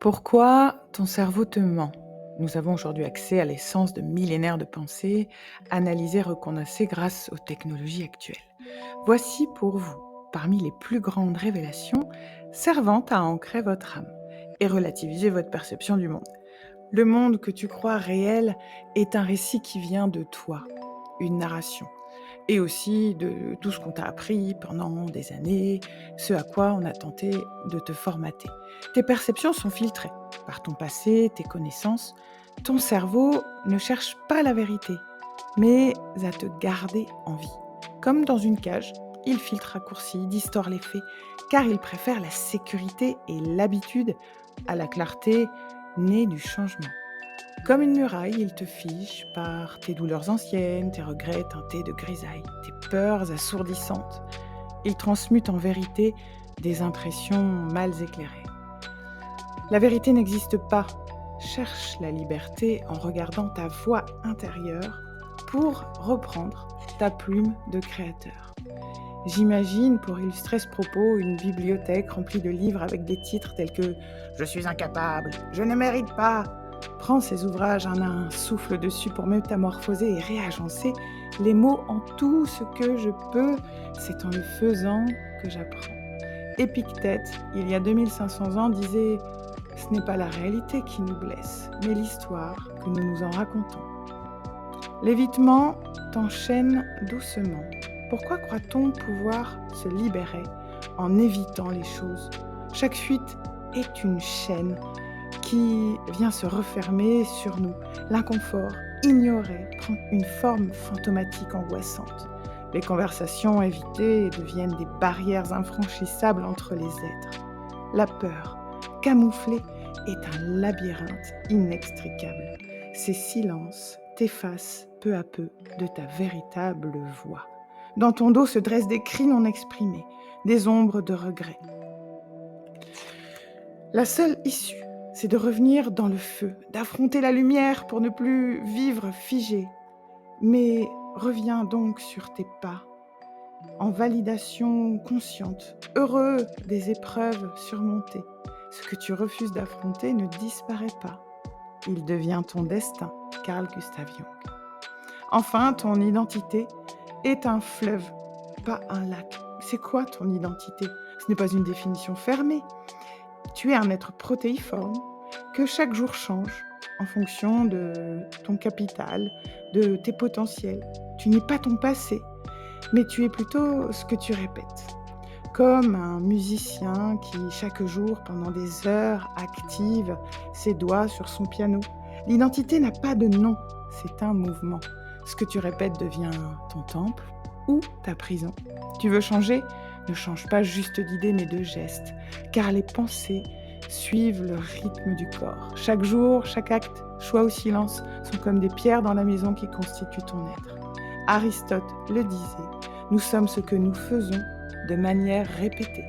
Pourquoi ton cerveau te ment? Nous avons aujourd'hui accès à l'essence de millénaires de pensées, analysées, recondensées grâce aux technologies actuelles. Voici pour vous, parmi les plus grandes révélations servant à ancrer votre âme et relativiser votre perception du monde. Le monde que tu crois réel est un récit qui vient de toi, une narration, et aussi de tout ce qu'on t'a appris pendant des années, ce à quoi on a tenté de te formater. Tes perceptions sont filtrées par ton passé, tes connaissances. Ton cerveau ne cherche pas la vérité, mais à te garder en vie. Comme dans une cage, il filtre, raccourcit, distord les faits, car il préfère la sécurité et l'habitude à la clarté née du changement. Comme une muraille, il te fige par tes douleurs anciennes, tes regrets teintés de grisaille, tes peurs assourdissantes. Il transmute en vérité des impressions mal éclairées. La vérité n'existe pas. Cherche la liberté en regardant ta voix intérieure pour reprendre ta plume de créateur. J'imagine, pour illustrer ce propos, une bibliothèque remplie de livres avec des titres tels que « Je suis incapable »,« Je ne mérite pas ». Prends ces ouvrages un à un, souffle dessus pour métamorphoser et réagencer les mots en tout ce que je peux. C'est en le faisant que j'apprends. Épictète, il y a 2500 ans, disait « Ce n'est pas la réalité qui nous blesse, mais l'histoire que nous nous en racontons ». L'évitement t'enchaîne doucement. Pourquoi croit-on pouvoir se libérer en évitant les choses? Chaque fuite est une chaîne qui vient se refermer sur nous. L'inconfort ignoré prend une forme fantomatique angoissante. Les conversations évitées deviennent des barrières infranchissables entre les êtres. La peur, camouflée, est un labyrinthe inextricable. Ces silences t'effacent peu à peu de ta véritable voix. Dans ton dos se dressent des cris non exprimés, des ombres de regret. La seule issue, c'est de revenir dans le feu, d'affronter la lumière pour ne plus vivre figé. Mais reviens donc sur tes pas, en validation consciente, heureux des épreuves surmontées. Ce que tu refuses d'affronter ne disparaît pas. Il devient ton destin, Carl Gustav Jung. Enfin, ton identité est un fleuve, pas un lac. C'est quoi ton identité? Ce n'est pas une définition fermée. Tu es un être protéiforme que chaque jour change en fonction de ton capital, de tes potentiels. Tu n'es pas ton passé, mais tu es plutôt ce que tu répètes. Comme un musicien qui, chaque jour, pendant des heures, active ses doigts sur son piano. L'identité n'a pas de nom, c'est un mouvement. Ce que tu répètes devient ton temple ou ta prison. Tu veux changer? Ne change pas juste d'idées mais de gestes, car les pensées suivent le rythme du corps. Chaque jour, chaque acte, choix ou silence sont comme des pierres dans la maison qui constituent ton être. Aristote le disait, nous sommes ce que nous faisons de manière répétée.